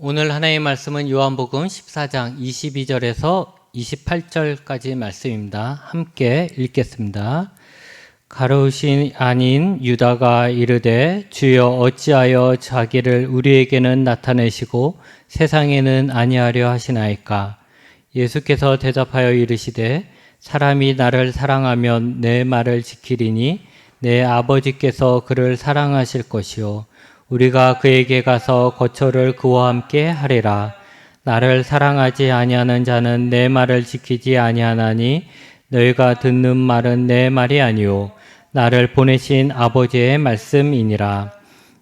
오늘 하나님의 말씀은 요한복음 14장 22절에서 28절까지 말씀입니다. 함께 읽겠습니다. 가룟이 아닌 유다가 이르되 주여 어찌하여 자기를 우리에게는 나타내시고 세상에는 아니하려 하시나이까. 예수께서 대답하여 이르시되 사람이 나를 사랑하면 내 말을 지키리니 내 아버지께서 그를 사랑하실 것이요 우리가 그에게 가서 거처를 그와 함께 하리라. 나를 사랑하지 아니하는 자는 내 말을 지키지 아니하나니 너희가 듣는 말은 내 말이 아니요 나를 보내신 아버지의 말씀이니라.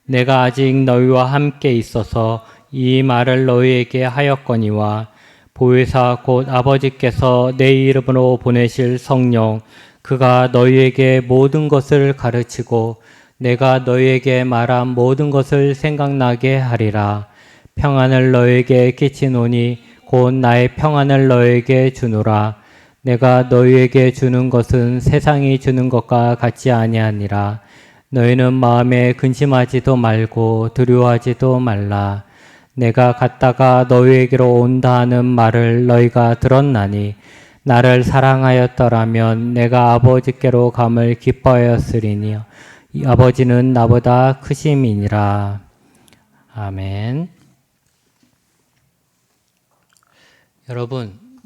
내가 아직 너희와 함께 있어서 이 말을 너희에게 하였거니와 보혜사 곧 아버지께서 내 이름으로 보내실 성령 그가 너희에게 모든 것을 가르치고 내가 너희에게 말한 모든 것을 생각나게 하리라. 평안을 너희에게 끼치노니 곧 나의 평안을 너희에게 주노라. 내가 너희에게 주는 것은 세상이 주는 것과 같지 아니하니라. 너희는 마음에 근심하지도 말고 두려워하지도 말라. 내가 갔다가 너희에게로 온다 하는 말을 너희가 들었나니 나를 사랑하였더라면 내가 아버지께로 감을 기뻐하였으리니 아버지는 나보다 크심이니라. 아멘.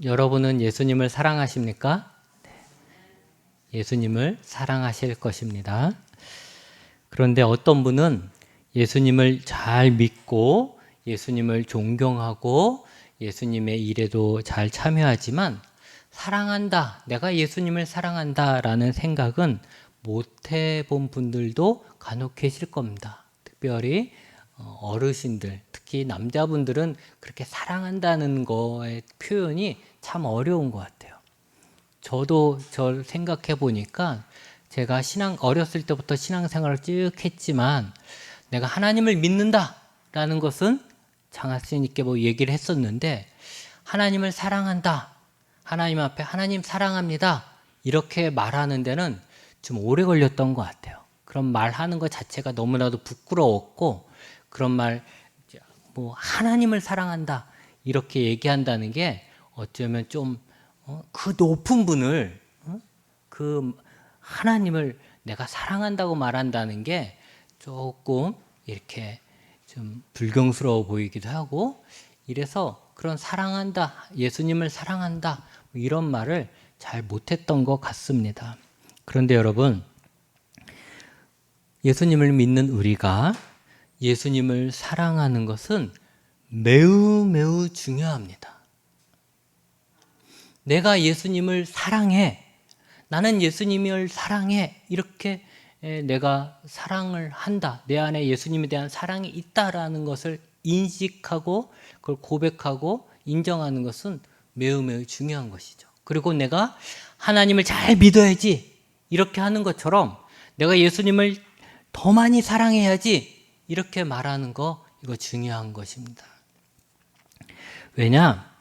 여러분은 예수님을 사랑하십니까? 예수님을 사랑하실 것입니다. 그런데 어떤 분은 예수님을 잘 믿고 예수님을 존경하고 예수님의 일에도 잘 참여하지만 사랑한다, 내가 예수님을 사랑한다 라는 생각은 못 해본 분들도 간혹 계실 겁니다. 특별히 어르신들, 특히 남자분들은 그렇게 사랑한다는 거의 표현이 참 어려운 것 같아요. 저도 생각해 보니까 제가 어렸을 때부터 신앙생활을 쭉 했지만 내가 하나님을 믿는다 라는 것은 장학생님께 얘기를 했었는데 하나님을 사랑한다, 하나님 앞에 하나님 사랑합니다 이렇게 말하는 데는 좀 오래 걸렸던 것 같아요. 그런 말하는 것 자체가 너무나도 부끄러웠고 그런 말 하나님을 사랑한다 이렇게 얘기한다는 게 어쩌면 좀 그 높은 분을 그 하나님을 내가 사랑한다고 말한다는 게 조금 이렇게 좀 불경스러워 보이기도 하고 이래서 그런 사랑한다, 예수님을 사랑한다 이런 말을 잘 못했던 것 같습니다. 그런데 여러분, 예수님을 믿는 우리가 예수님을 사랑하는 것은 매우 매우 중요합니다. 내가 예수님을 사랑해, 나는 예수님을 사랑해 이렇게 내가 사랑을 한다, 내 안에 예수님에 대한 사랑이 있다라는 것을 인식하고 그걸 고백하고 인정하는 것은 매우 매우 중요한 것이죠. 그리고 내가 하나님을 잘 믿어야지 이렇게 하는 것처럼 내가 예수님을 더 많이 사랑해야지 이렇게 말하는 거, 이거 중요한 것입니다. 왜냐?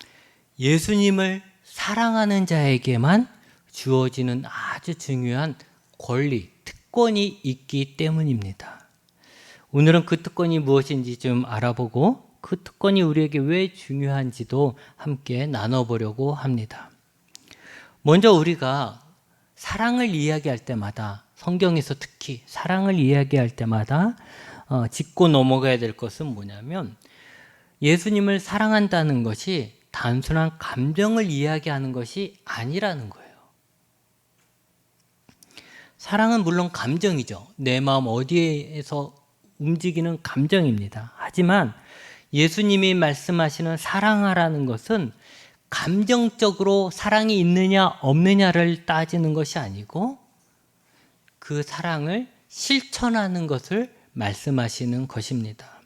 예수님을 사랑하는 자에게만 주어지는 아주 중요한 권리, 특권이 있기 때문입니다. 오늘은 그 특권이 무엇인지 좀 알아보고 그 특권이 우리에게 왜 중요한지도 함께 나눠보려고 합니다. 먼저 우리가 사랑을 이야기할 때마다, 성경에서 특히 사랑을 이야기할 때마다 짚고 넘어가야 될 것은 뭐냐면 예수님을 사랑한다는 것이 단순한 감정을 이야기하는 것이 아니라는 거예요. 사랑은 물론 감정이죠. 내 마음 어디에서 움직이는 감정입니다. 하지만 예수님이 말씀하시는 사랑하라는 것은 감정적으로 사랑이 있느냐 없느냐를 따지는 것이 아니고 그 사랑을 실천하는 것을 말씀하시는 것입니다.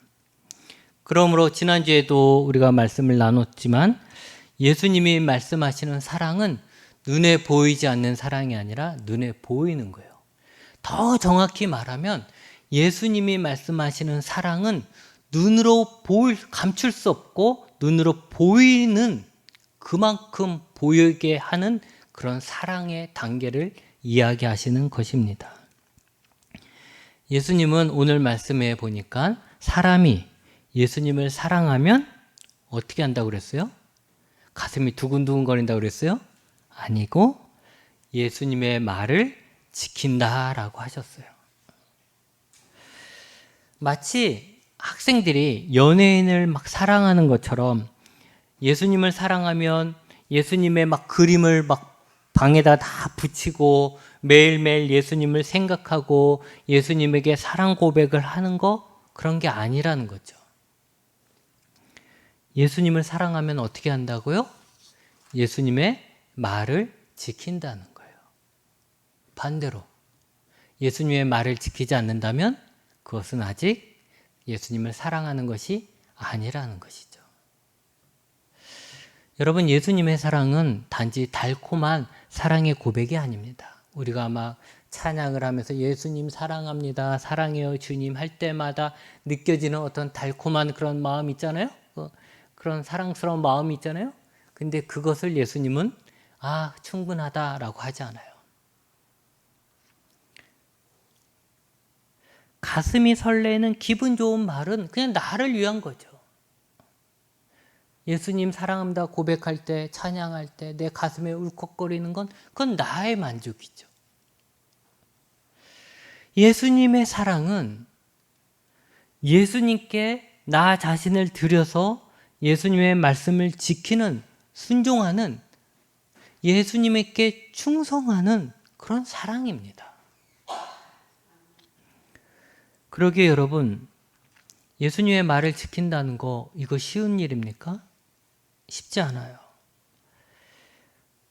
그러므로 지난주에도 우리가 말씀을 나눴지만 예수님이 말씀하시는 사랑은 눈에 보이지 않는 사랑이 아니라 눈에 보이는 거예요. 더 정확히 말하면 예수님이 말씀하시는 사랑은 눈으로 감출 수 없고 눈으로 보이는 그만큼 보이게 하는 그런 사랑의 단계를 이야기하시는 것입니다. 예수님은 오늘 말씀에 보니까 사람이 예수님을 사랑하면 어떻게 한다고 그랬어요? 가슴이 두근두근 거린다고 그랬어요? 아니고 예수님의 말을 지킨다라고 하셨어요. 마치 학생들이 연예인을 막 사랑하는 것처럼 예수님을 사랑하면 예수님의 막 그림을 막 방에다 다 붙이고 매일매일 예수님을 생각하고 예수님에게 사랑 고백을 하는 거, 그런 게 아니라는 거죠. 예수님을 사랑하면 어떻게 한다고요? 예수님의 말을 지킨다는 거예요. 반대로 예수님의 말을 지키지 않는다면 그것은 아직 예수님을 사랑하는 것이 아니라는 것이죠. 여러분, 예수님의 사랑은 단지 달콤한 사랑의 고백이 아닙니다. 우리가 막 찬양을 하면서 예수님 사랑합니다, 사랑해요 주님 할 때마다 느껴지는 어떤 달콤한 그런 마음 있잖아요. 그런 사랑스러운 마음이 있잖아요. 근데 그것을 예수님은 충분하다라고 하지 않아요. 가슴이 설레는 기분 좋은 말은 그냥 나를 위한 거죠. 예수님 사랑합니다 고백할 때, 찬양할 때 내 가슴에 울컥거리는 건 그건 나의 만족이죠. 예수님의 사랑은 예수님께 나 자신을 드려서 예수님의 말씀을 지키는, 순종하는, 예수님께 충성하는 그런 사랑입니다. 그러기에 여러분, 예수님의 말을 지킨다는 거, 이거 쉬운 일입니까? 쉽지 않아요.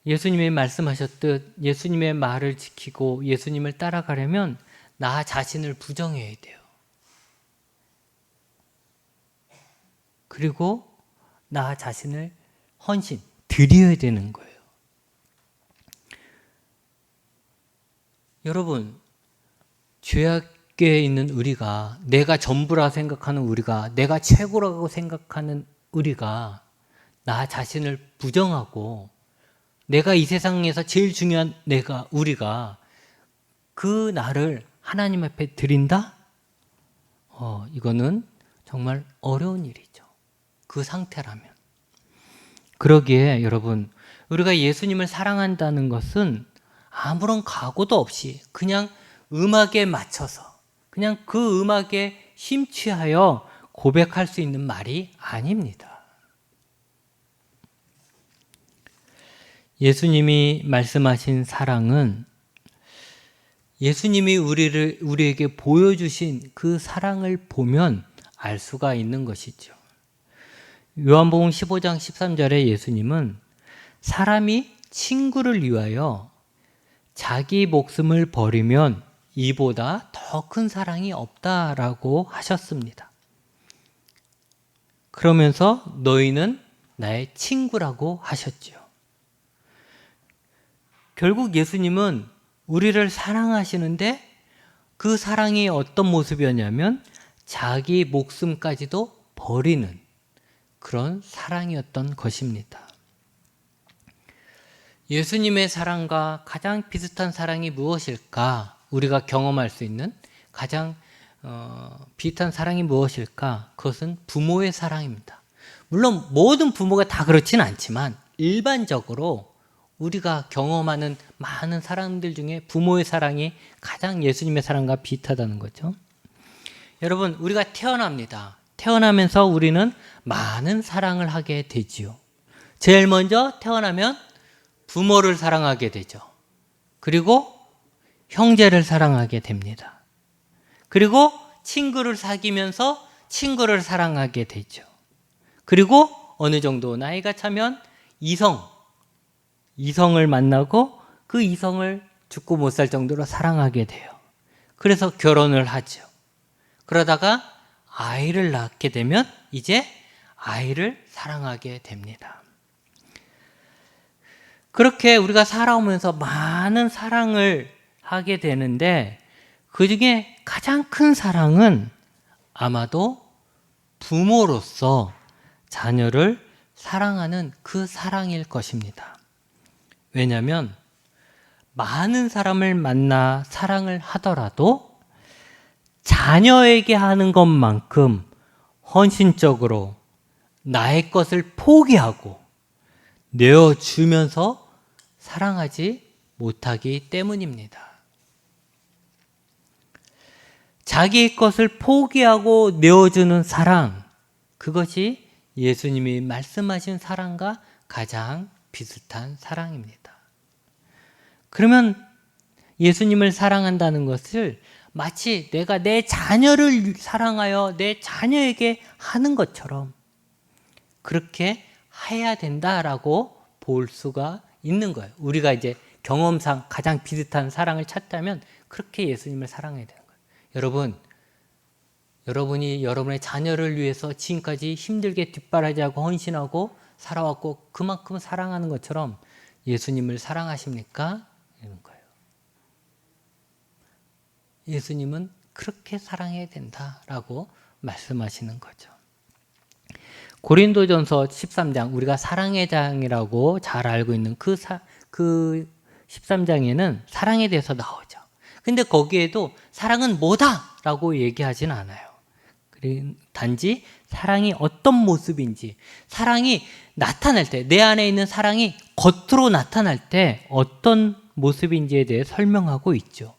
예수님이 말씀하셨듯 예수님의 말을 지키고 예수님을 따라가려면 나 자신을 부정해야 돼요. 그리고 나 자신을 헌신, 드려야 되는 거예요. 여러분, 죄악에 있는 우리가, 내가 전부라 생각하는 우리가, 내가 최고라고 생각하는 우리가 나 자신을 부정하고 내가 이 세상에서 제일 중요한 우리가 그 나를 하나님 앞에 드린다? 이거는 정말 어려운 일이죠. 그 상태라면. 그러기에 여러분, 우리가 예수님을 사랑한다는 것은 아무런 각오도 없이 그냥 음악에 맞춰서, 그냥 그 음악에 심취하여 고백할 수 있는 말이 아닙니다. 예수님이 말씀하신 사랑은 예수님이 우리에게 보여주신 그 사랑을 보면 알 수가 있는 것이죠. 요한복음 15장 13절에 예수님은 사람이 친구를 위하여 자기 목숨을 버리면 이보다 더 큰 사랑이 없다라고 하셨습니다. 그러면서 너희는 나의 친구라고 하셨죠. 결국 예수님은 우리를 사랑하시는데 그 사랑이 어떤 모습이었냐면 자기 목숨까지도 버리는 그런 사랑이었던 것입니다. 예수님의 사랑과 가장 비슷한 사랑이 무엇일까? 우리가 경험할 수 있는 가장 비슷한 사랑이 무엇일까? 그것은 부모의 사랑입니다. 물론 모든 부모가 다 그렇지는 않지만 일반적으로 우리가 경험하는 많은 사람들 중에 부모의 사랑이 가장 예수님의 사랑과 비슷하다는 거죠. 여러분, 우리가 태어납니다. 태어나면서 우리는 많은 사랑을 하게 되지요. 제일 먼저 태어나면 부모를 사랑하게 되죠. 그리고 형제를 사랑하게 됩니다. 그리고 친구를 사귀면서 친구를 사랑하게 되죠. 그리고 어느 정도 나이가 차면 이성을 만나고 그 이성을 죽고 못 살 정도로 사랑하게 돼요. 그래서 결혼을 하죠. 그러다가 아이를 낳게 되면 이제 아이를 사랑하게 됩니다. 그렇게 우리가 살아오면서 많은 사랑을 하게 되는데 그 중에 가장 큰 사랑은 아마도 부모로서 자녀를 사랑하는 그 사랑일 것입니다. 왜냐하면 많은 사람을 만나 사랑을 하더라도 자녀에게 하는 것만큼 헌신적으로 나의 것을 포기하고 내어주면서 사랑하지 못하기 때문입니다. 자기의 것을 포기하고 내어주는 사랑, 그것이 예수님이 말씀하신 사랑과 가장 비슷한 사랑입니다. 그러면 예수님을 사랑한다는 것을 마치 내가 내 자녀를 사랑하여 내 자녀에게 하는 것처럼 그렇게 해야 된다라고 볼 수가 있는 거예요. 우리가 이제 경험상 가장 비슷한 사랑을 찾다면 그렇게 예수님을 사랑해야 되는 거예요. 여러분이 여러분의 자녀를 위해서 지금까지 힘들게 뒷바라지하고 헌신하고 살아왔고 그만큼 사랑하는 것처럼 예수님을 사랑하십니까? 이런 거예요. 예수님은 그렇게 사랑해야 된다라고 말씀하시는 거죠. 고린도전서 13장, 우리가 사랑의 장이라고 잘 알고 있는 그 13장에는 사랑에 대해서 나오죠. 근데 거기에도 사랑은 뭐다? 라고 얘기하진 않아요. 단지 사랑이 어떤 모습인지, 사랑이 나타날 때, 내 안에 있는 사랑이 겉으로 나타날 때 어떤 모습인지에 대해 설명하고 있죠.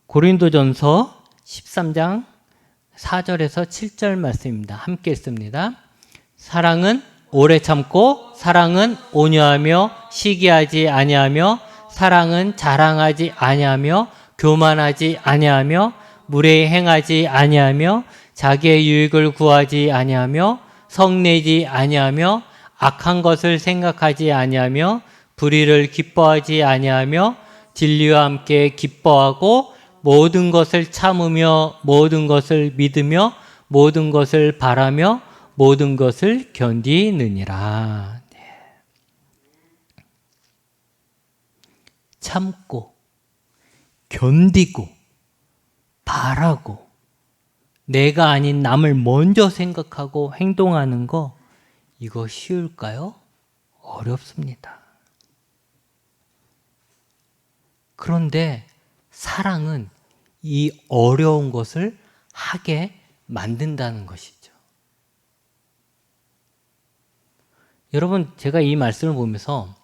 고린도전서 13장 4절에서 7절 말씀입니다. 함께 읽습니다. 사랑은 오래 참고, 사랑은 온유하며 시기하지 아니하며, 사랑은 자랑하지 아니하며, 교만하지 아니하며, 무례히 행하지 아니하며, 자기의 유익을 구하지 아니하며, 성내지 아니하며, 악한 것을 생각하지 아니하며, 불의를 기뻐하지 아니하며, 진리와 함께 기뻐하고, 모든 것을 참으며, 모든 것을 믿으며, 모든 것을 바라며, 모든 것을 견디느니라. 참고, 견디고, 바라고, 내가 아닌 남을 먼저 생각하고 행동하는 거, 이거 쉬울까요? 어렵습니다. 그런데 사랑은 이 어려운 것을 하게 만든다는 것이죠. 여러분, 제가 이 말씀을 보면서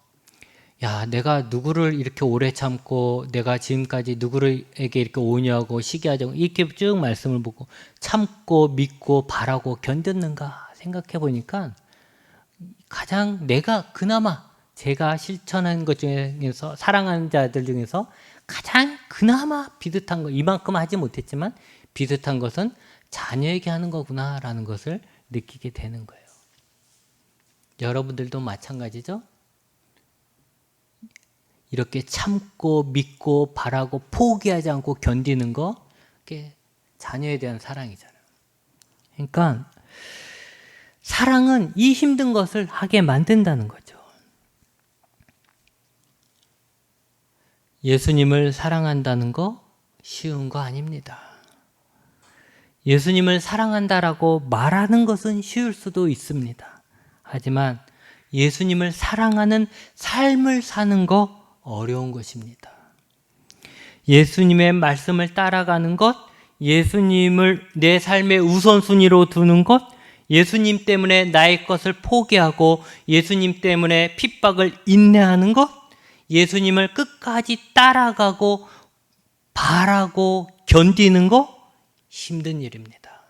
내가 누구를 이렇게 오래 참고, 내가 지금까지 누구에게 이렇게 온유하고 시기하자고 이렇게 쭉 말씀을 보고 참고 믿고 바라고 견뎠는가 생각해 보니까 가장 내가 그나마 제가 실천한 것 중에서, 사랑하는 자들 중에서 가장 그나마 비슷한 거, 이만큼 하지 못했지만 비슷한 것은 자녀에게 하는 거구나라는 것을 느끼게 되는 거예요. 여러분들도 마찬가지죠? 이렇게 참고 믿고 바라고 포기하지 않고 견디는 거, 그게 자녀에 대한 사랑이잖아요. 그러니까 사랑은 이 힘든 것을 하게 만든다는 거죠. 예수님을 사랑한다는 거 쉬운 거 아닙니다. 예수님을 사랑한다라고 말하는 것은 쉬울 수도 있습니다. 하지만 예수님을 사랑하는 삶을 사는 거 어려운 것입니다. 예수님의 말씀을 따라가는 것, 예수님을 내 삶의 우선순위로 두는 것, 예수님 때문에 나의 것을 포기하고 예수님 때문에 핍박을 인내하는 것, 예수님을 끝까지 따라가고 바라고 견디는 거 힘든 일입니다.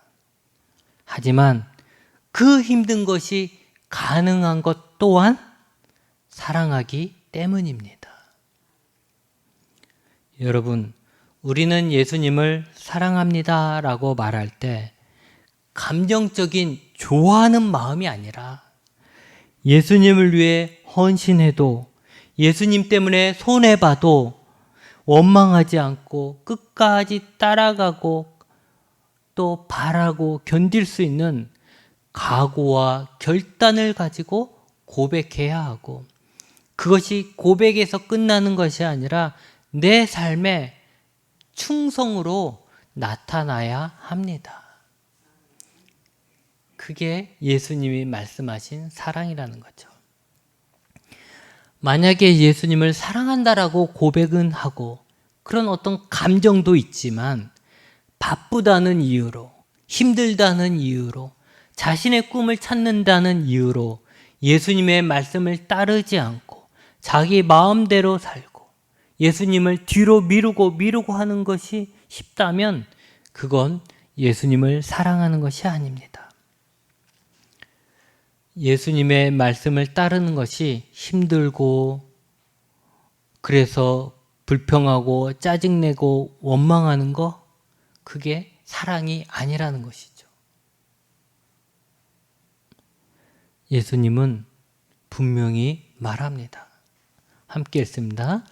하지만 그 힘든 것이 가능한 것 또한 사랑하기 때문입니다. 여러분, 우리는 예수님을 사랑합니다 라고 말할 때 감정적인 좋아하는 마음이 아니라 예수님을 위해 헌신해도, 예수님 때문에 손해봐도 원망하지 않고 끝까지 따라가고 또 바라고 견딜 수 있는 각오와 결단을 가지고 고백해야 하고, 그것이 고백에서 끝나는 것이 아니라 내 삶의 충성으로 나타나야 합니다. 그게 예수님이 말씀하신 사랑이라는 거죠. 만약에 예수님을 사랑한다라고 고백은 하고 그런 어떤 감정도 있지만 바쁘다는 이유로, 힘들다는 이유로, 자신의 꿈을 찾는다는 이유로 예수님의 말씀을 따르지 않고 자기 마음대로 살고 예수님을 뒤로 미루고 하는 것이 쉽다면 그건 예수님을 사랑하는 것이 아닙니다. 예수님의 말씀을 따르는 것이 힘들고 그래서 불평하고 짜증내고 원망하는 거, 그게 사랑이 아니라는 것이죠. 예수님은 분명히 말합니다. 함께 읽습니다.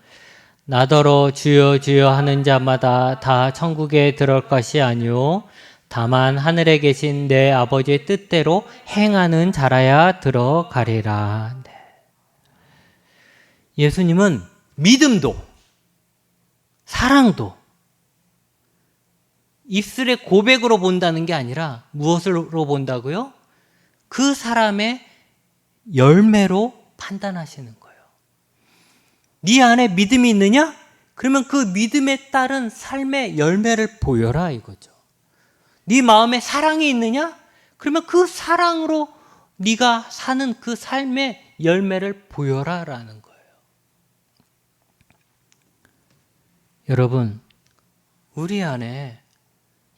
나더러 주여 주여 하는 자마다 다 천국에 들어갈 것이 아니요 다만 하늘에 계신 내 아버지의 뜻대로 행하는 자라야 들어가리라. 네. 예수님은 믿음도 사랑도 입술의 고백으로 본다는 게 아니라 무엇으로 본다고요? 그 사람의 열매로 판단하시는 거예요. 네 안에 믿음이 있느냐? 그러면 그 믿음에 따른 삶의 열매를 보여라 이거죠. 네 마음에 사랑이 있느냐? 그러면 그 사랑으로 네가 사는 그 삶의 열매를 보여라라는 거예요. 여러분, 우리 안에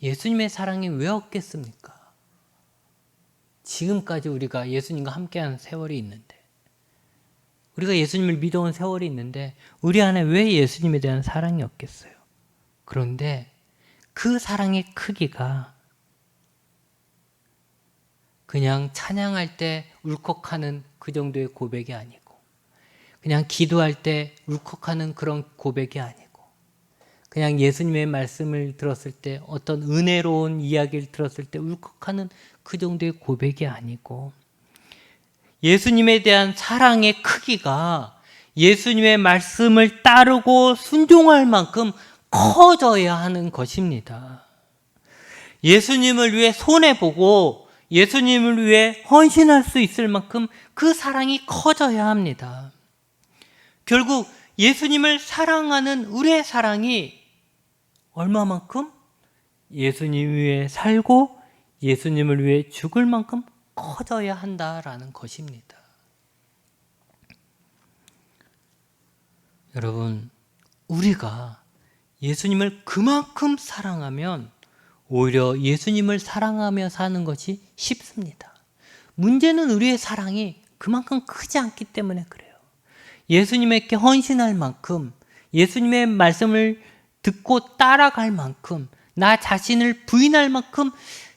예수님의 사랑이 왜 없겠습니까? 지금까지 우리가 예수님과 함께한 세월이 있는데, 우리가 예수님을 믿어온 세월이 있는데 우리 안에 왜 예수님에 대한 사랑이 없겠어요? 그런데 그 사랑의 크기가 그냥 찬양할 때 울컥하는 그 정도의 고백이 아니고, 그냥 기도할 때 울컥하는 그런 고백이 아니고, 그냥 예수님의 말씀을 들었을 때 어떤 은혜로운 이야기를 들었을 때 울컥하는 그 정도의 고백이 아니고, 예수님에 대한 사랑의 크기가 예수님의 말씀을 따르고 순종할 만큼 커져야 하는 것입니다. 예수님을 위해 손해보고 예수님을 위해 헌신할 수 있을 만큼 그 사랑이 커져야 합니다. 결국 예수님을 사랑하는 우리의 사랑이 얼마만큼? 예수님 위해 살고 예수님을 위해 죽을 만큼 커져야 한다라는 것입니다. 여러분, 우리가 예수님을 그만큼 사랑하면 오히려 예수님을 사랑하며 사는 것이 쉽습니다. 문제는 우리의 사랑이 그만큼 크지 않기 때문에 그래요. 예수님에게 헌신할 만큼, 예수님의 말씀을 듣고 따라갈 만큼, 나 자신을 부인할 만큼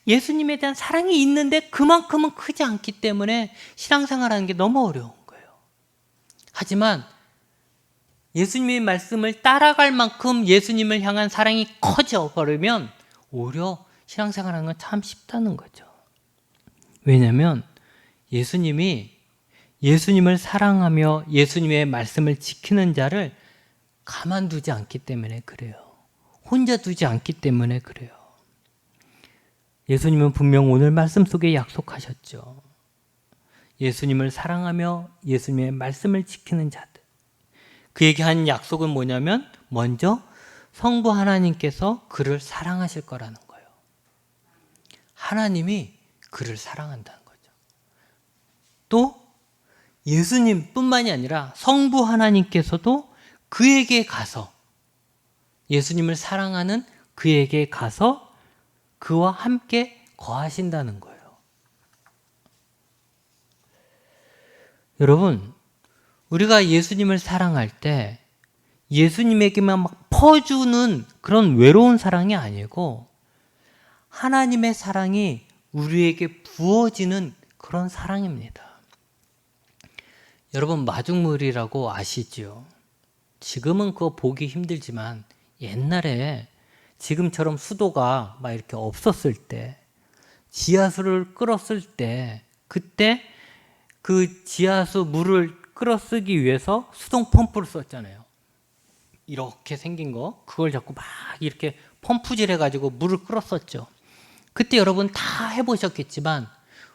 예수님에 대한 사랑이 있는데 그만큼은 크지 않기 때문에 신앙생활하는 게 너무 어려운 거예요. 하지만 예수님의 말씀을 따라갈 만큼 예수님을 향한 사랑이 커져 버리면 오히려 신앙생활하는 건 참 쉽다는 거죠. 왜냐하면 예수님이 예수님을 사랑하며 예수님의 말씀을 지키는 자를 가만두지 않기 때문에 그래요. 혼자 두지 않기 때문에 그래요. 예수님은 분명 오늘 말씀 속에 약속하셨죠. 예수님을 사랑하며 예수님의 말씀을 지키는 자들. 그에게 한 약속은 뭐냐면 먼저 성부 하나님께서 그를 사랑하실 거라는 거예요. 하나님이 그를 사랑한다는 거죠. 또 예수님뿐만이 아니라 성부 하나님께서도 그에게 가서, 예수님을 사랑하는 그에게 가서 그와 함께 거하신다는 거예요. 여러분, 우리가 예수님을 사랑할 때 예수님에게만 막 퍼주는 그런 외로운 사랑이 아니고 하나님의 사랑이 우리에게 부어지는 그런 사랑입니다. 여러분, 마중물이라고 아시죠? 지금은 그거 보기 힘들지만 옛날에 지금처럼 수도가 막 이렇게 없었을 때, 지하수를 끌었을 때, 그때 그 지하수 물을 끌어쓰기 위해서 수동 펌프를 썼잖아요. 이렇게 생긴 거, 그걸 자꾸 막 이렇게 펌프질 해가지고 물을 끌었었죠. 그때 여러분 다 해보셨겠지만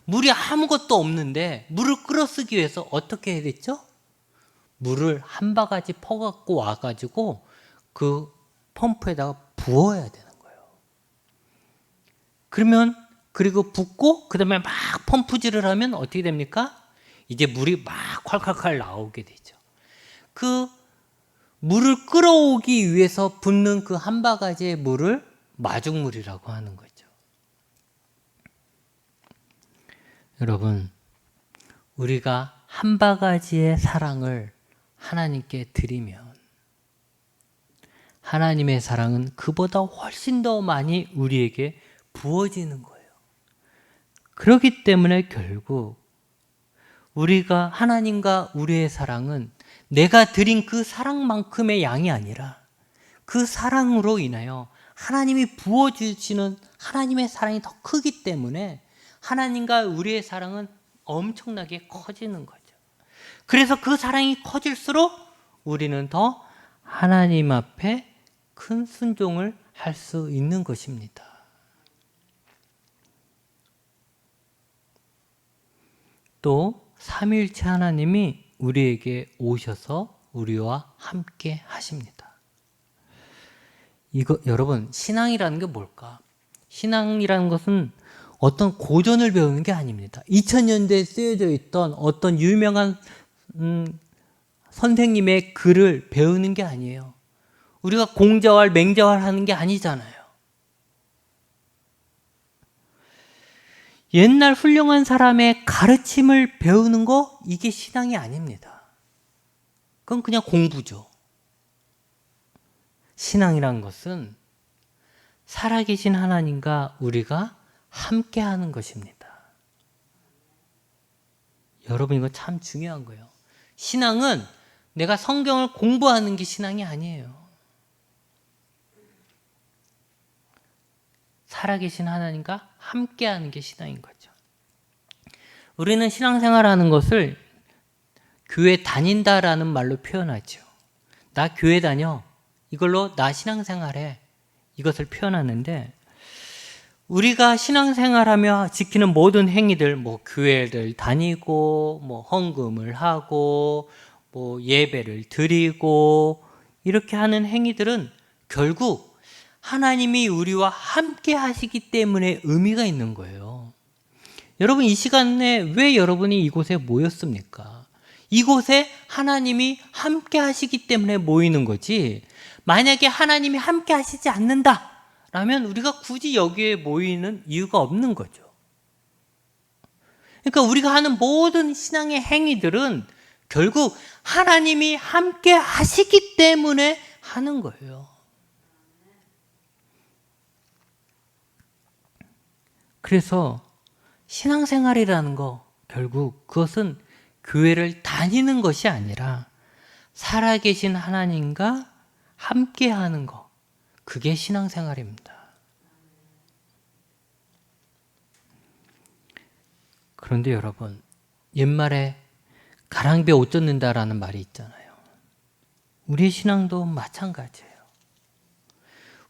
물이 아무것도 없는데 물을 끌어쓰기 위해서 어떻게 해야 됐죠? 물을 한 바가지 퍼갖고 와가지고 그 펌프에다가 부어야 되는 거예요. 그러면 그리고 붓고 그 다음에 막 펌프질을 하면 어떻게 됩니까? 이제 물이 막 콸콸콸 나오게 되죠. 그 물을 끌어오기 위해서 붓는 그 한 바가지의 물을 마중물이라고 하는 거죠. 여러분, 우리가 한 바가지의 사랑을 하나님께 드리면 하나님의 사랑은 그보다 훨씬 더 많이 우리에게 부어지는 거예요. 그렇기 때문에 결국 우리가 하나님과 우리의 사랑은 내가 드린 그 사랑만큼의 양이 아니라 그 사랑으로 인하여 하나님이 부어주시는 하나님의 사랑이 더 크기 때문에 하나님과 우리의 사랑은 엄청나게 커지는 거죠. 그래서 그 사랑이 커질수록 우리는 더 하나님 앞에 큰 순종을 할 수 있는 것입니다. 또 삼위일체 하나님이 우리에게 오셔서 우리와 함께 하십니다. 여러분, 신앙이라는 게 뭘까? 신앙이라는 것은 어떤 고전을 배우는 게 아닙니다. 2000년대에 쓰여져 있던 어떤 유명한 선생님의 글을 배우는 게 아니에요. 우리가 공자왈, 맹자왈 하는 게 아니잖아요. 옛날 훌륭한 사람의 가르침을 배우는 거, 이게 신앙이 아닙니다. 그건 그냥 공부죠. 신앙이란 것은 살아계신 하나님과 우리가 함께 하는 것입니다. 여러분, 이거 참 중요한 거예요. 신앙은 내가 성경을 공부하는 게 신앙이 아니에요. 살아계신 하나님과 함께 하는 게 신앙인 거죠. 우리는 신앙생활하는 것을 교회 다닌다라는 말로 표현하죠. 나 교회 다녀. 이걸로 나 신앙생활해. 이것을 표현하는데, 우리가 신앙생활하며 지키는 모든 행위들, 뭐 교회를 다니고, 뭐 헌금을 하고, 뭐 예배를 드리고, 이렇게 하는 행위들은 결국 하나님이 우리와 함께 하시기 때문에 의미가 있는 거예요. 여러분, 이 시간에 왜 여러분이 이곳에 모였습니까? 이곳에 하나님이 함께 하시기 때문에 모이는 거지, 만약에 하나님이 함께 하시지 않는다 라면 우리가 굳이 여기에 모이는 이유가 없는 거죠. 그러니까 우리가 하는 모든 신앙의 행위들은 결국 하나님이 함께 하시기 때문에 하는 거예요. 그래서 신앙생활이라는 거, 결국 그것은 교회를 다니는 것이 아니라 살아계신 하나님과 함께 하는 것, 그게 신앙생활입니다. 그런데 여러분, 옛말에 가랑비에 옷 젖는다라는 말이 있잖아요. 우리의 신앙도 마찬가지예요.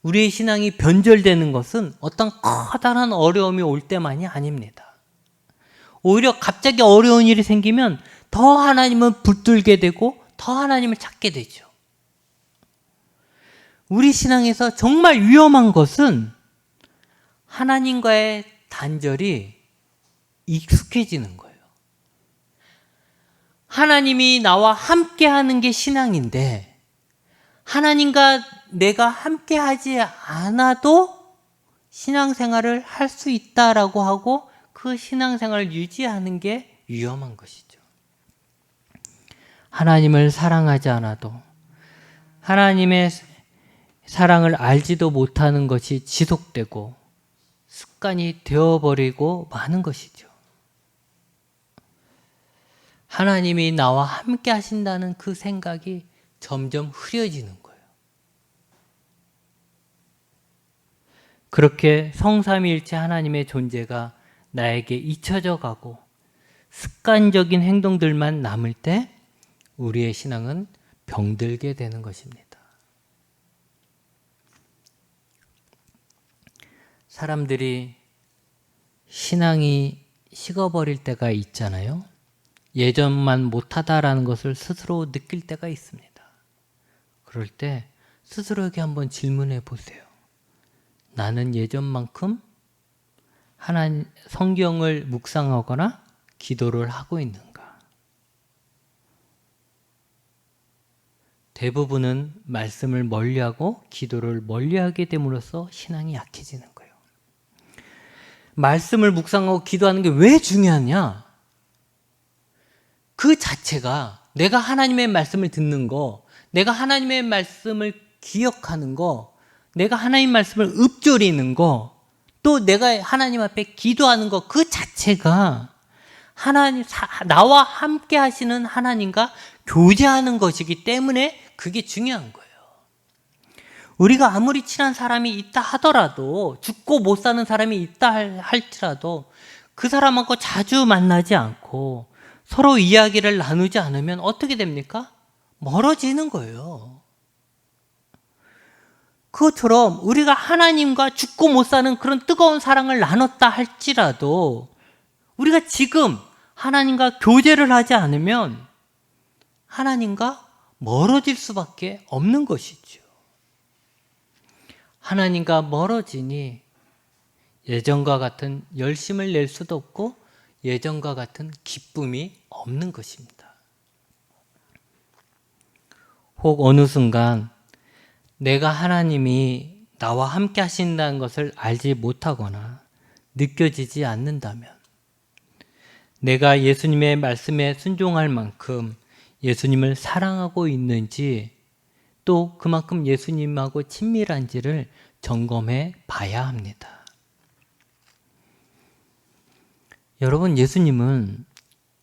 우리의 신앙이 변절되는 것은 어떤 커다란 어려움이 올 때만이 아닙니다. 오히려 갑자기 어려운 일이 생기면 더 하나님을 붙들게 되고 더 하나님을 찾게 되죠. 우리 신앙에서 정말 위험한 것은 하나님과의 단절이 익숙해지는 거예요. 하나님이 나와 함께 하는 게 신앙인데, 하나님과 내가 함께 하지 않아도 신앙생활을 할 수 있다라고 하고 그 신앙생활을 유지하는 게 위험한 것이죠. 하나님을 사랑하지 않아도 하나님의 사랑을 알지도 못하는 것이 지속되고 습관이 되어버리고 마는 것이죠. 하나님이 나와 함께 하신다는 그 생각이 점점 흐려지는 거예요. 그렇게 성삼위일체 하나님의 존재가 나에게 잊혀져 가고 습관적인 행동들만 남을 때 우리의 신앙은 병들게 되는 것입니다. 사람들이 신앙이 식어버릴 때가 있잖아요. 예전만 못하다라는 것을 스스로 느낄 때가 있습니다. 그럴 때 스스로에게 한번 질문해 보세요. 나는 예전만큼 하나님 성경을 묵상하거나 기도를 하고 있는가? 대부분은 말씀을 멀리하고 기도를 멀리하게 됨으로써 신앙이 약해지는 거예요. 말씀을 묵상하고 기도하는 게 왜 중요하냐? 그 자체가 내가 하나님의 말씀을 듣는 거, 내가 하나님의 말씀을 기억하는 거, 내가 하나님 말씀을 읊조리는 거, 또 내가 하나님 앞에 기도하는 것 그 자체가 나와 함께 하시는 하나님과 교제하는 것이기 때문에 그게 중요한 거예요. 우리가 아무리 친한 사람이 있다 하더라도, 죽고 못 사는 사람이 있다 할지라도 그 사람하고 자주 만나지 않고 서로 이야기를 나누지 않으면 어떻게 됩니까? 멀어지는 거예요. 그것처럼 우리가 하나님과 죽고 못 사는 그런 뜨거운 사랑을 나눴다 할지라도 우리가 지금 하나님과 교제를 하지 않으면 하나님과 멀어질 수밖에 없는 것이죠. 하나님과 멀어지니 예전과 같은 열심을 낼 수도 없고 예전과 같은 기쁨이 없는 것입니다. 혹 어느 순간 내가 하나님이 나와 함께 하신다는 것을 알지 못하거나 느껴지지 않는다면, 내가 예수님의 말씀에 순종할 만큼 예수님을 사랑하고 있는지, 또 그만큼 예수님하고 친밀한지를 점검해 봐야 합니다. 여러분, 예수님은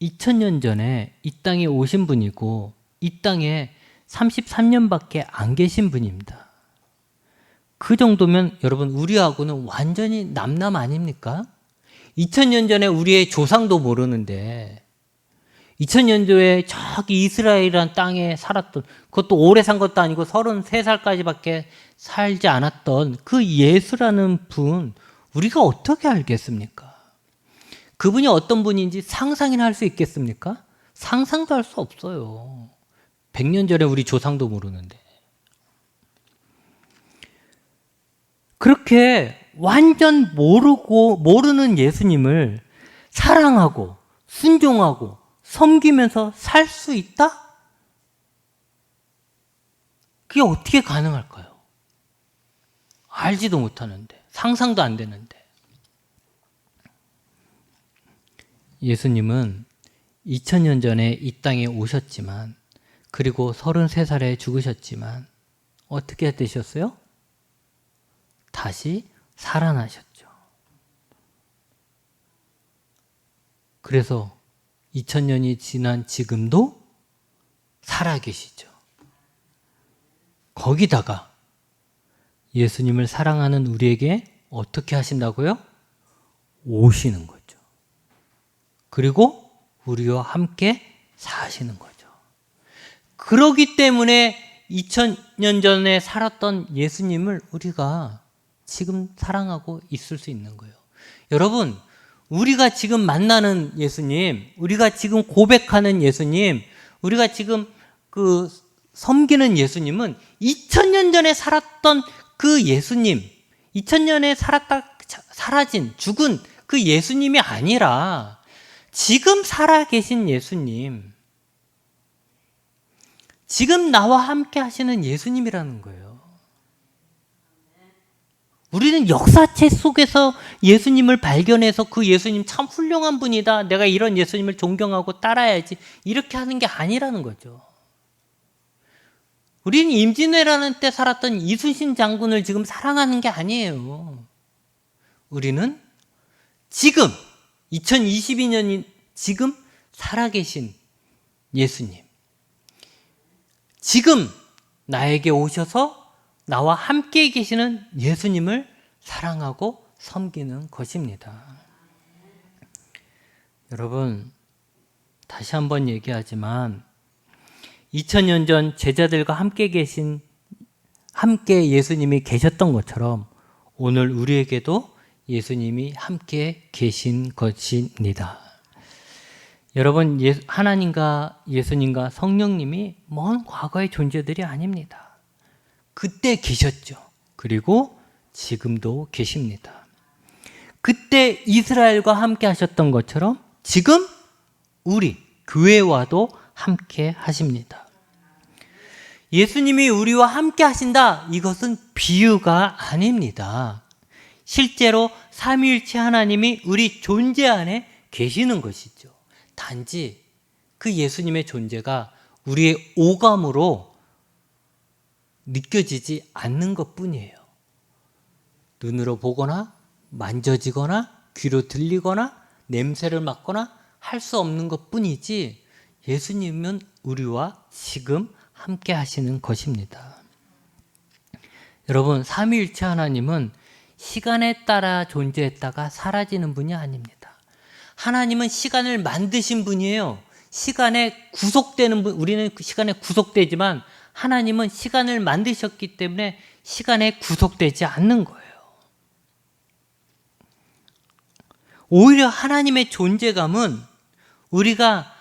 2000년 전에 이 땅에 오신 분이고 이 땅에 33년밖에 안 계신 분입니다. 그 정도면 여러분 우리하고는 완전히 남남 아닙니까? 2000년 전에 우리의 조상도 모르는데 2000년 전에 저기 이스라엘이라는 땅에 살았던, 그것도 오래 산 것도 아니고 33살까지밖에 살지 않았던 그 예수라는 분, 우리가 어떻게 알겠습니까? 그분이 어떤 분인지 상상이나 할 수 있겠습니까? 상상도 할 수 없어요. 100년 전에 우리 조상도 모르는데. 그렇게 완전 모르는 예수님을 사랑하고 순종하고 섬기면서 살 수 있다? 그게 어떻게 가능할까요? 알지도 못하는데, 상상도 안 되는데. 예수님은 2000년 전에 이 땅에 오셨지만, 그리고 33살에 죽으셨지만 어떻게 되셨어요? 다시 살아나셨죠. 그래서 2000년이 지난 지금도 살아계시죠. 거기다가 예수님을 사랑하는 우리에게 어떻게 하신다고요? 오시는 거죠. 그리고 우리와 함께 사시는 거죠. 그러기 때문에 2000년 전에 살았던 예수님을 우리가 지금 사랑하고 있을 수 있는 거예요. 여러분, 우리가 지금 만나는 예수님, 우리가 지금 고백하는 예수님, 우리가 지금 섬기는 예수님은 2000년 전에 살았던 그 예수님, 2000년에 사라진, 죽은 그 예수님이 아니라 지금 살아계신 예수님, 지금 나와 함께 하시는 예수님이라는 거예요. 우리는 역사책 속에서 예수님을 발견해서 그 예수님 참 훌륭한 분이다, 내가 이런 예수님을 존경하고 따라야지, 이렇게 하는 게 아니라는 거죠. 우리는 임진왜란은 때 살았던 이순신 장군을 지금 사랑하는 게 아니에요. 우리는 지금 2022년인 지금 살아계신 예수님, 지금 나에게 오셔서 나와 함께 계시는 예수님을 사랑하고 섬기는 것입니다. 여러분, 다시 한번 얘기하지만 2000년 전 제자들과 함께 예수님이 계셨던 것처럼 오늘 우리에게도 예수님이 함께 계신 것입니다. 여러분, 하나님과 예수님과 성령님이 먼 과거의 존재들이 아닙니다. 그때 계셨죠. 그리고 지금도 계십니다. 그때 이스라엘과 함께 하셨던 것처럼 지금 우리 교회와도 함께 하십니다. 예수님이 우리와 함께 하신다, 이것은 비유가 아닙니다. 실제로 삼위일체 하나님이 우리 존재 안에 계시는 것이죠. 단지 그 예수님의 존재가 우리의 오감으로 느껴지지 않는 것뿐이에요. 눈으로 보거나 만져지거나 귀로 들리거나 냄새를 맡거나 할 수 없는 것뿐이지, 예수님은 우리와 지금 함께 하시는 것입니다. 여러분, 삼위일체 하나님은 시간에 따라 존재했다가 사라지는 분이 아닙니다. 하나님은 시간을 만드신 분이에요. 시간에 구속되는 분, 우리는 시간에 구속되지만 하나님은 시간을 만드셨기 때문에 시간에 구속되지 않는 거예요. 오히려 하나님의 존재감은 우리가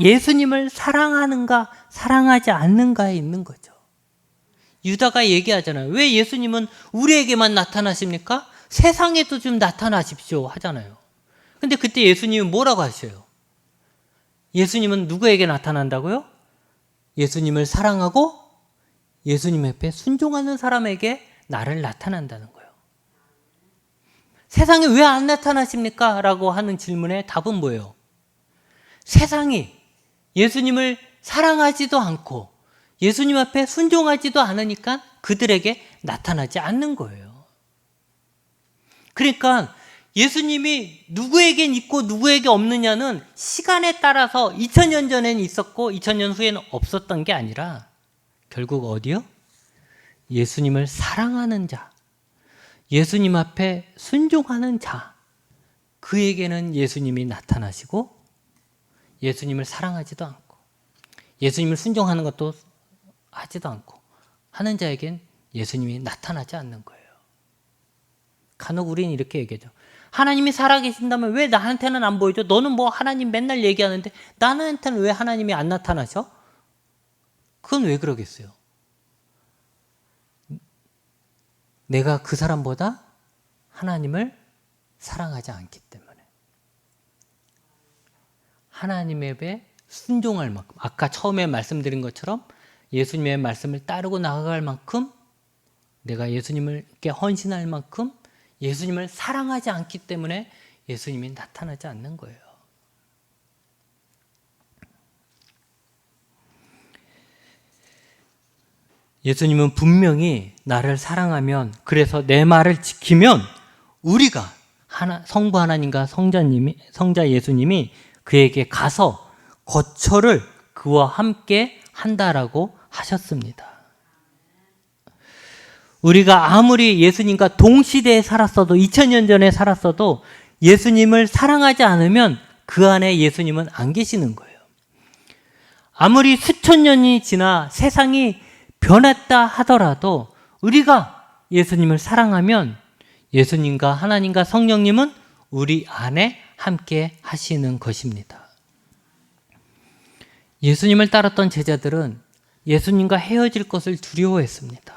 예수님을 사랑하는가 사랑하지 않는가에 있는 거죠. 유다가 얘기하잖아요. 왜 예수님은 우리에게만 나타나십니까? 세상에도 좀 나타나십시오 하잖아요. 근데 그때 예수님은 뭐라고 하셔요? 예수님은 누구에게 나타난다고요? 예수님을 사랑하고 예수님 앞에 순종하는 사람에게 나를 나타난다는 거예요. 세상에 왜 안 나타나십니까? 라고 하는 질문에 답은 뭐예요? 세상이 예수님을 사랑하지도 않고 예수님 앞에 순종하지도 않으니까 그들에게 나타나지 않는 거예요. 그러니까 예수님이 누구에겐 있고 누구에게 없느냐는 시간에 따라서 2000년 전에는 있었고 2000년 후에는 없었던 게 아니라 결국 어디요? 예수님을 사랑하는 자, 예수님 앞에 순종하는 자, 그에게는 예수님이 나타나시고 예수님을 사랑하지도 않고 예수님을 순종하는 것도 하지도 않고 하는 자에겐 예수님이 나타나지 않는 거예요. 간혹 우리는 이렇게 얘기하죠. 하나님이 살아계신다면 왜 나한테는 안 보여줘? 너는 뭐 하나님 맨날 얘기하는데 나한테는 왜 하나님이 안 나타나셔? 그건 왜 그러겠어요? 내가 그 사람보다 하나님을 사랑하지 않기 때문에. 하나님의 순종할 만큼, 아까 처음에 말씀드린 것처럼 예수님의 말씀을 따르고 나아갈 만큼, 내가 예수님께 헌신할 만큼 예수님을 사랑하지 않기 때문에 예수님이 나타나지 않는 거예요. 예수님은 분명히 나를 사랑하면, 그래서 내 말을 지키면 우리가 성부 하나님과 성자 예수님이 그에게 가서 거처를 그와 함께 한다라고 하셨습니다. 우리가 아무리 예수님과 동시대에 살았어도 2000년 전에 살았어도 예수님을 사랑하지 않으면 그 안에 예수님은 안 계시는 거예요. 아무리 수천 년이 지나 세상이 변했다 하더라도 우리가 예수님을 사랑하면 예수님과 하나님과 성령님은 우리 안에 함께 하시는 것입니다. 예수님을 따랐던 제자들은 예수님과 헤어질 것을 두려워했습니다.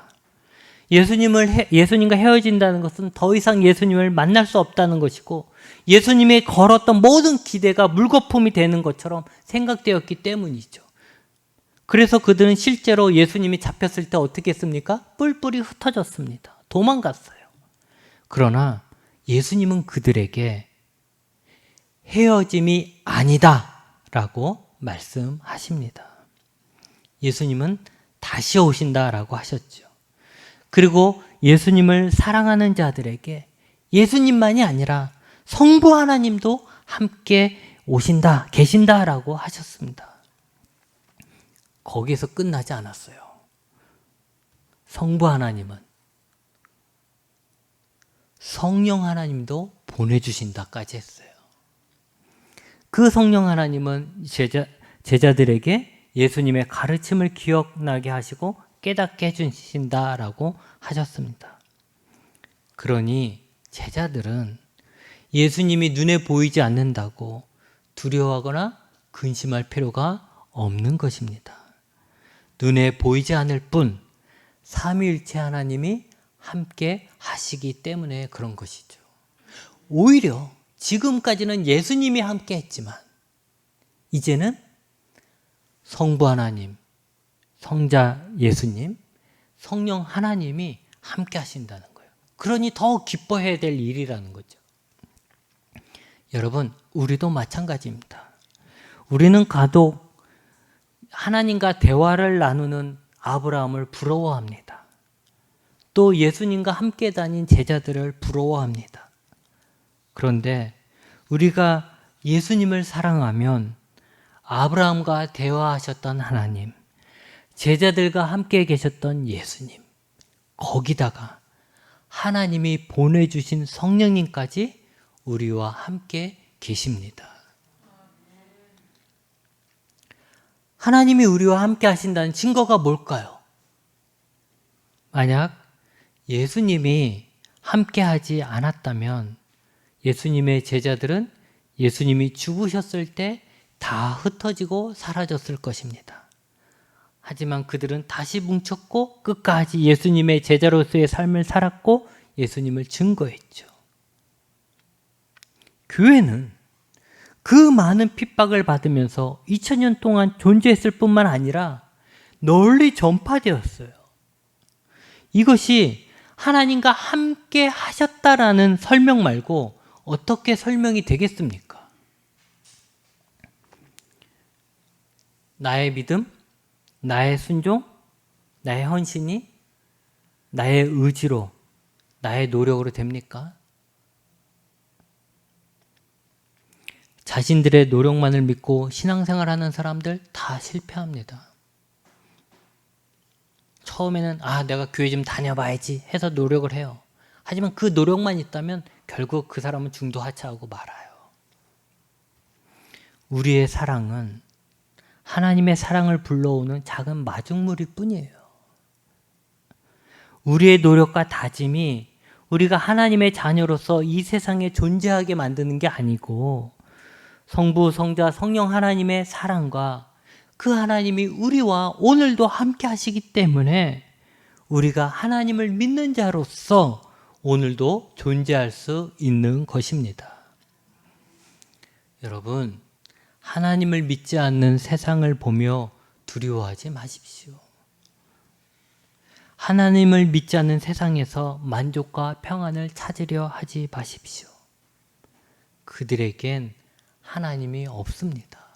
예수님과 헤어진다는 것은 더 이상 예수님을 만날 수 없다는 것이고 예수님이 걸었던 모든 기대가 물거품이 되는 것처럼 생각되었기 때문이죠. 그래서 그들은 실제로 예수님이 잡혔을 때 어떻게 했습니까? 뿔뿔이 흩어졌습니다. 도망갔어요. 그러나 예수님은 그들에게 헤어짐이 아니다 라고 말씀하십니다. 예수님은 다시 오신다라고 하셨죠. 그리고 예수님을 사랑하는 자들에게 예수님만이 아니라 성부 하나님도 함께 오신다, 계신다라고 하셨습니다. 거기서 끝나지 않았어요. 성부 하나님은 성령 하나님도 보내주신다까지 했어요. 그 성령 하나님은 제자들에게 예수님의 가르침을 기억나게 하시고 깨닫게 해주신다라고 하셨습니다. 그러니 제자들은 예수님이 눈에 보이지 않는다고 두려워하거나 근심할 필요가 없는 것입니다. 눈에 보이지 않을 뿐 삼위일체 하나님이 함께 하시기 때문에 그런 것이죠. 오히려 지금까지는 예수님이 함께 했지만 이제는 성부 하나님, 성자 예수님, 성령 하나님이 함께 하신다는 거예요. 그러니 더 기뻐해야 될 일이라는 거죠. 여러분, 우리도 마찬가지입니다. 우리는 가도 하나님과 대화를 나누는 아브라함을 부러워합니다. 또 예수님과 함께 다닌 제자들을 부러워합니다. 그런데 우리가 예수님을 사랑하면 아브라함과 대화하셨던 하나님, 제자들과 함께 계셨던 예수님, 거기다가 하나님이 보내주신 성령님까지 우리와 함께 계십니다. 하나님이 우리와 함께 하신다는 증거가 뭘까요? 만약 예수님이 함께 하지 않았다면 예수님의 제자들은 예수님이 죽으셨을 때 다 흩어지고 사라졌을 것입니다. 하지만 그들은 다시 뭉쳤고 끝까지 예수님의 제자로서의 삶을 살았고 예수님을 증거했죠. 교회는 그 많은 핍박을 받으면서 2000년 동안 존재했을 뿐만 아니라 널리 전파되었어요. 이것이 하나님과 함께 하셨다라는 설명 말고 어떻게 설명이 되겠습니까? 나의 믿음, 나의 순종, 나의 헌신이 나의 의지로, 나의 노력으로 됩니까? 자신들의 노력만을 믿고 신앙생활하는 사람들 다 실패합니다. 처음에는 내가 교회 좀 다녀봐야지 해서 노력을 해요. 하지만 그 노력만 있다면 결국 그 사람은 중도하차하고 말아요. 우리의 사랑은 하나님의 사랑을 불러오는 작은 마중물일 뿐이에요. 우리의 노력과 다짐이 우리가 하나님의 자녀로서 이 세상에 존재하게 만드는 게 아니고 성부, 성자, 성령 하나님의 사랑과 그 하나님이 우리와 오늘도 함께 하시기 때문에 우리가 하나님을 믿는 자로서 오늘도 존재할 수 있는 것입니다. 여러분, 하나님을 믿지 않는 세상을 보며 두려워하지 마십시오. 하나님을 믿지 않는 세상에서 만족과 평안을 찾으려 하지 마십시오. 그들에겐 하나님이 없습니다.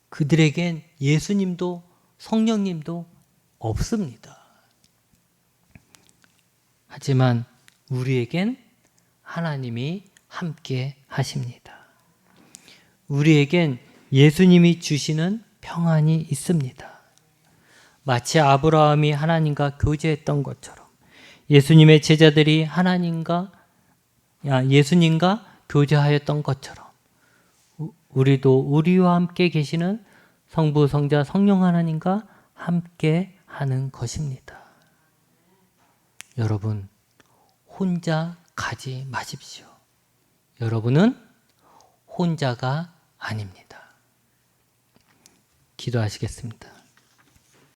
그들에겐 예수님도 성령님도 없습니다. 하지만 우리에겐 하나님이 함께 하십니다. 우리에겐 예수님이 주시는 평안이 있습니다. 마치 아브라함이 하나님과 교제했던 것처럼 예수님의 제자들이 예수님과 교제하였던 것처럼 우리도 우리와 함께 계시는 성부, 성자, 성령 하나님과 함께 하는 것입니다. 여러분, 혼자 가지 마십시오. 여러분은 혼자가 아닙니다. 기도하시겠습니다.